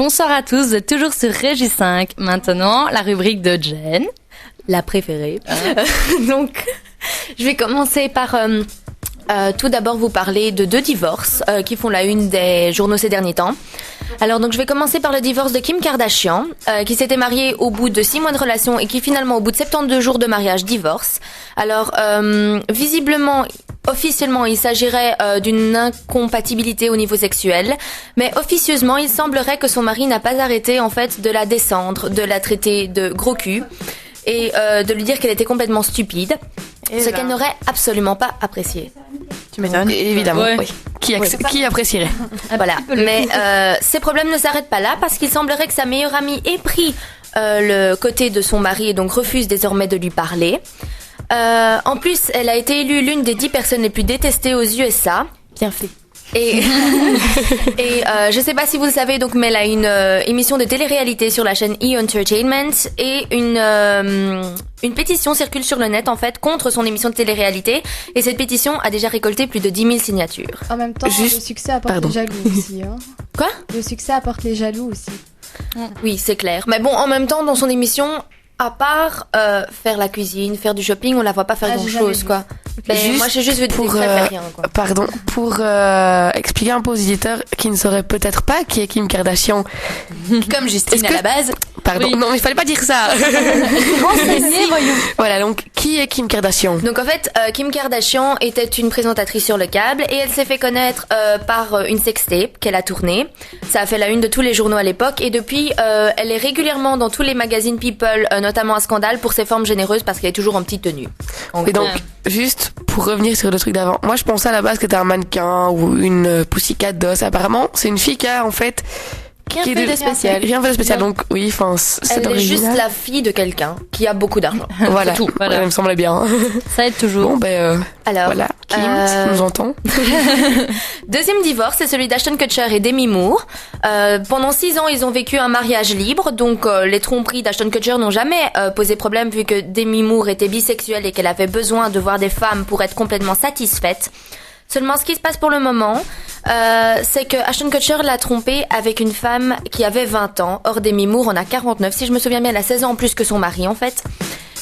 Bonsoir à tous, vous êtes toujours sur Régie 5. Maintenant, la rubrique de Jen, la préférée. Donc, je vais commencer par tout d'abord vous parler de 2 divorces qui font la une des journaux ces derniers temps. Alors donc je vais commencer par le divorce de Kim Kardashian, qui s'était mariée au bout de 6 mois de relation et qui finalement au bout de 72 jours de mariage divorce. Alors visiblement, officiellement, il s'agirait d'une incompatibilité au niveau sexuel, mais officieusement, il semblerait que son mari n'a pas arrêté en fait de la descendre, de la traiter de gros cul et de lui dire qu'elle était complètement stupide, qu'elle n'aurait absolument pas apprécié. Tu m'étonnes. Évidemment, Ouais. oui. Qui apprécierait? Voilà. Mais ces problèmes ne s'arrêtent pas là parce qu'il semblerait que sa meilleure amie ait pris le côté de son mari et donc refuse désormais de lui parler. En plus, elle a été élue l'une des 10 personnes les plus détestées aux USA. Bien fait. Et je sais pas si vous le savez, donc, mais elle a une émission de télé-réalité sur la chaîne E! Entertainment et une pétition circule sur le net en fait contre son émission de télé-réalité et cette pétition a déjà récolté plus de 10 000 signatures. En même temps, le succès apporte les jaloux aussi. Hein. Quoi ? Le succès apporte les jaloux aussi. Oui, c'est clair. Mais bon, en même temps, dans son émission, à part faire la cuisine, faire du shopping, on la voit pas faire grand-chose, quoi. Ben, moi, j'ai juste vu des extraits faire rien, quoi. Pardon, pour expliquer un peu aux auditeurs qui ne sauraient peut-être pas qui est Kim Kardashian. Comme Justine à la base. Pardon, non, mais il fallait pas dire ça. Voilà, donc qui est Kim Kardashian? Donc en fait, Kim Kardashian était une présentatrice sur le câble et elle s'est fait connaître par une sextape qu'elle a tournée. Ça a fait la une de tous les journaux à l'époque et depuis, elle est régulièrement dans tous les magazines People, notamment à Scandale, pour ses formes généreuses parce qu'elle est toujours en petite tenue. Et donc, juste pour revenir sur le truc d'avant, moi je pensais à la base que c'était un mannequin ou une pussycat d'os. Apparemment, c'est une fille qui a en fait Rien fait de spécial. Rien fait de spécial, donc oui, enfin, c'est Elle est original. juste la fille de quelqu'un qui a beaucoup d'argent. Voilà, C'est tout. voilà, il me semblait bien. Ça aide toujours. Bon, Alors, voilà, Kim, si tu nous entends. Deuxième divorce, c'est celui d'Ashton Kutcher et Demi Moore. Pendant 6 ans, ils ont vécu un mariage libre, donc les tromperies d'Ashton Kutcher n'ont jamais posé problème vu que Demi Moore était bisexuelle et qu'elle avait besoin de voir des femmes pour être complètement satisfaite. Seulement, ce qui se passe pour le moment, c'est que Ashton Kutcher l'a trompée avec une femme qui avait 20 ans. Or, Demi Moore en a 49. Si je me souviens bien, elle a 16 ans en plus que son mari, en fait.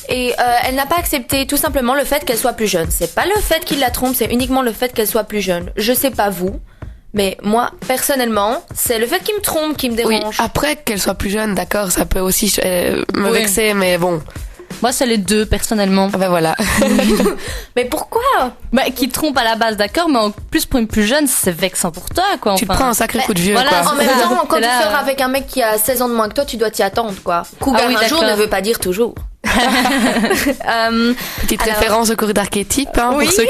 Et elle n'a pas accepté tout simplement le fait qu'elle soit plus jeune. C'est pas le fait qu'il la trompe, c'est uniquement le fait qu'elle soit plus jeune. Je sais pas vous, mais moi, personnellement, c'est le fait qu'il me trompe qui me dérange. Oui, après qu'elle soit plus jeune, d'accord, ça peut aussi me vexer, mais bon. Moi, c'est les deux, personnellement. Ah ben voilà. Mais pourquoi ? Bah, qui trompe à la base, d'accord, mais en plus pour une plus jeune, c'est vexant pour toi, quoi. Tu te prends un sacré coup de vieux, voilà, quoi. En même temps, quand tu là, sors avec un mec qui a 16 ans de moins que toi, tu dois t'y attendre, quoi. Cougar oui, un jour d'accord. ne veut pas dire toujours. Petite référence au cours d'archétype, hein, Oui. pour ceux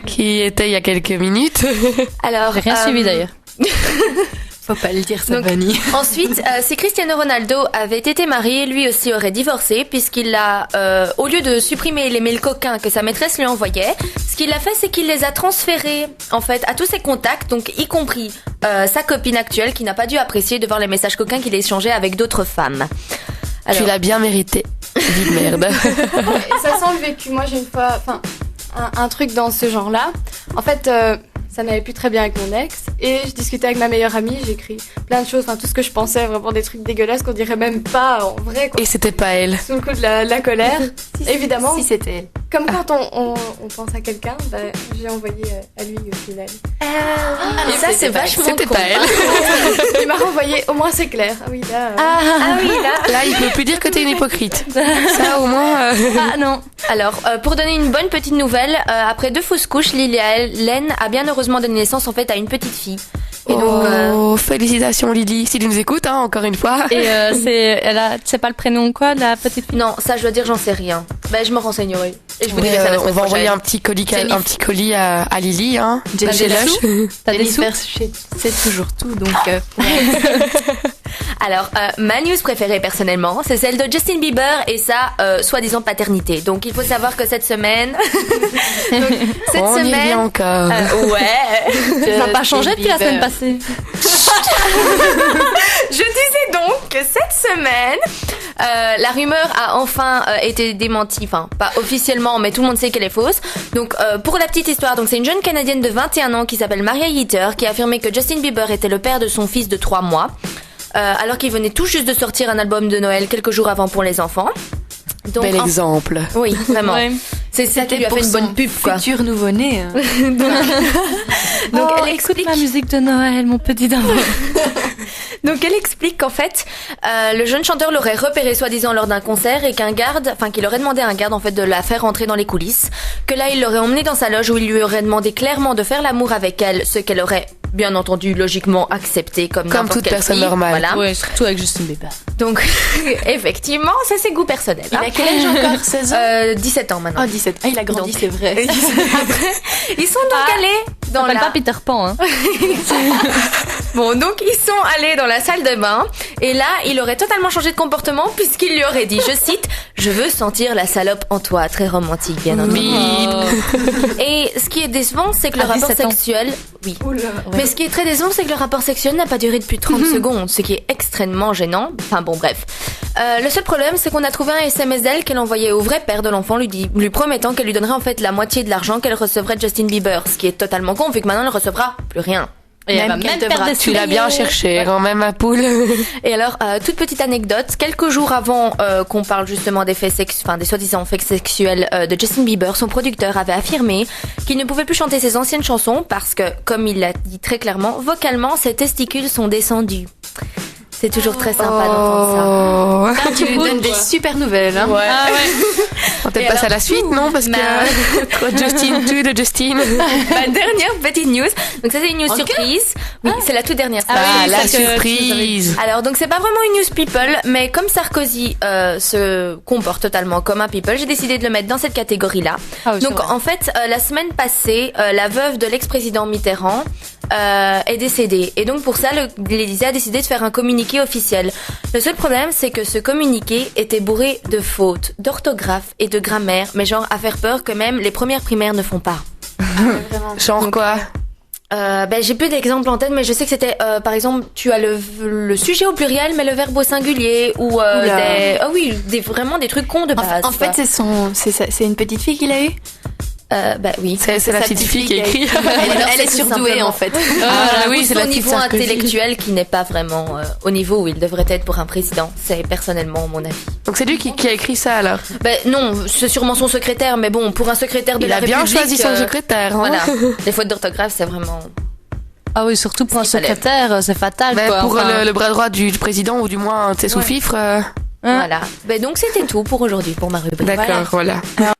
qui étaient il y a quelques minutes. Alors, J'ai rien suivi d'ailleurs. Faut pas le dire, ça, Donc, Vanny. ensuite, si Cristiano Ronaldo avait été marié, lui aussi aurait divorcé, puisqu'il a, au lieu de supprimer les mails coquins que sa maîtresse lui envoyait, ce qu'il a fait, c'est qu'il les a transférés, en fait, à tous ses contacts, donc y compris sa copine actuelle, qui n'a pas dû apprécier de voir les messages coquins qu'il échangeait avec d'autres femmes. Alors, Tu l'as bien mérité. Vie de merde. Et ça sent le vécu. Moi, j'ai une fois, un truc dans ce genre-là. En fait, ça n'allait plus très bien avec mon ex. Et je discutais avec ma meilleure amie. J'écris plein de choses, tout ce que je pensais, vraiment des trucs dégueulasses qu'on dirait même pas en vrai, quoi. Et c'était pas elle. Sous le coup de la colère. Évidemment. Si c'était elle. Comme quand on pense à quelqu'un, j'ai envoyé à lui au final. ça, c'est vachement C'était con. pas elle. Il m'a renvoyé, au moins c'est clair. Ah oui, là. Ah oui, là. Là, il peut plus dire que t'es une hypocrite. Ça, au moins. Ah non. Alors, pour donner une bonne petite nouvelle, après 2 fausses couches, Lily Allen a bien heureusement donné naissance en fait à une petite fille. Et donc, félicitations Lydie, si tu nous écoutes, hein, encore une fois. Et c'est pas le prénom quoi de la petite fille? non, ça je dois dire, j'en sais rien. Ben, je me renseignerai. Et je vous dirai ça la on semaine va envoyer prochaine. un petit colis à Lily, hein. Jennifer Chez Lush. T'as des sous? C'est toujours tout, donc... Alors, ma news préférée personnellement, c'est celle de Justin Bieber et sa soi-disant paternité. Donc, il faut savoir que cette semaine... Donc, cette On y semaine... revient encore. Ouais. Ça n'a pas changé depuis la semaine passée. Je disais donc que cette semaine, la rumeur a enfin été démentie, enfin pas officiellement, mais tout le monde sait qu'elle est fausse. Donc pour la petite histoire, donc c'est une jeune Canadienne de 21 ans qui s'appelle Maria Yeater qui a affirmé que Justin Bieber était le père de son fils de 3 mois. alors qu'il venait tout juste de sortir un album de Noël quelques jours avant pour les enfants. Donc, Bel exemple. Oui, vraiment. Ouais. C'est ça qui lui a fait une bonne pub, quoi. Futur nouveau-né. Donc, Oh, elle écoute explique. la musique de Noël, mon petit dindon. Donc elle explique qu'en fait, le jeune chanteur l'aurait repéré soi-disant lors d'un concert et qu'il aurait demandé à un garde en fait de la faire rentrer dans les coulisses, que là il l'aurait emmené dans sa loge où il lui aurait demandé clairement de faire l'amour avec elle, ce qu'elle aurait bien entendu logiquement accepté comme n'importe toute quelle personne fille. normale. Voilà. Ouais, surtout avec Justin Bieber. Donc effectivement, ça c'est goût personnel. Il a quel âge encore? 16 ans? 17 ans maintenant. Oh, 17. Ah, il a grandi, Donc. c'est vrai. Ils sont donc allés dans T'appelles la... pas Peter Pan, hein. Bon, donc ils sont allés dans la salle de bain et là, il aurait totalement changé de comportement puisqu'il lui aurait dit, je cite, « Je veux sentir la salope en toi », très romantique, bien entendu. Et ce qui est décevant, c'est que le À rapport 17 ans. sexuel... Oui. Mais ce qui est très décevant, c'est que le rapport sexuel n'a pas duré depuis 30 secondes, ce qui est extrêmement gênant. Enfin bon, bref. Le seul problème, c'est qu'on a trouvé un SMS d'elle qu'elle envoyait au vrai père de l'enfant, lui promettant qu'elle lui donnerait en fait la moitié de l'argent qu'elle recevrait de Justin Bieber, ce qui est totalement con vu que maintenant elle recevra plus rien. Et elle va qu'elle même devra- perdre des Tu l'as souliers. bien cherché, quand même, ma poule. Et alors, toute petite anecdote, quelques jours avant qu'on parle justement des des soi-disant faits sexuels de Justin Bieber, son producteur avait affirmé qu'il ne pouvait plus chanter ses anciennes chansons parce que, comme il l'a dit très clairement, vocalement, ses testicules sont descendus. C'est toujours très sympa d'entendre ça. Oh. Tu lui donnes des super nouvelles. Hein. Ah ouais. On peut-être Et passer à alors, la suite, non? Parce que trop de Justin, tout de Justin. Ma dernière petite news. Donc ça c'est une news surprise. Oui, c'est la toute dernière. Ah oui, la celle que tu nous avais surprise. Alors donc c'est pas vraiment une news people, mais comme Sarkozy se comporte totalement comme un people, j'ai décidé de le mettre dans cette catégorie-là. Ah oui, c'est Donc vrai. en fait, la semaine passée, la veuve de l'ex-président Mitterrand est décédée. Et donc pour ça, l'Élysée a décidé de faire un communiqué officiel. Le seul problème, c'est que ce communiqué était bourré de fautes, d'orthographe et de grammaire, mais genre à faire peur que même les premières primaires ne font pas. Genre quoi? J'ai plus d'exemples en tête, mais je sais que c'était, par exemple, tu as le sujet au pluriel, mais le verbe au singulier, ou vraiment des trucs cons de base. En fait, c'est une petite fille qu'il a eu. Oui. C'est la petite fille qui écrit. Elle est surdouée en fait. Ah oui, c'est la son petite niveau Sarkozy. intellectuel qui n'est pas vraiment au niveau où il devrait être pour un président. C'est personnellement mon avis. Donc c'est lui qui a écrit ça alors. Non, c'est sûrement son secrétaire, mais bon, pour un secrétaire de Il la a bien République, choisi son secrétaire. Hein. Voilà. Les fautes d'orthographe, c'est vraiment. Ah oui, surtout pour un Ce qu'il fallait. secrétaire, c'est fatal, Ben, quoi. pour Enfin, le bras droit du président, ou du moins de ses sous-fifres. Voilà. Donc c'était tout pour aujourd'hui, pour ma rubrique. D'accord, voilà. Alors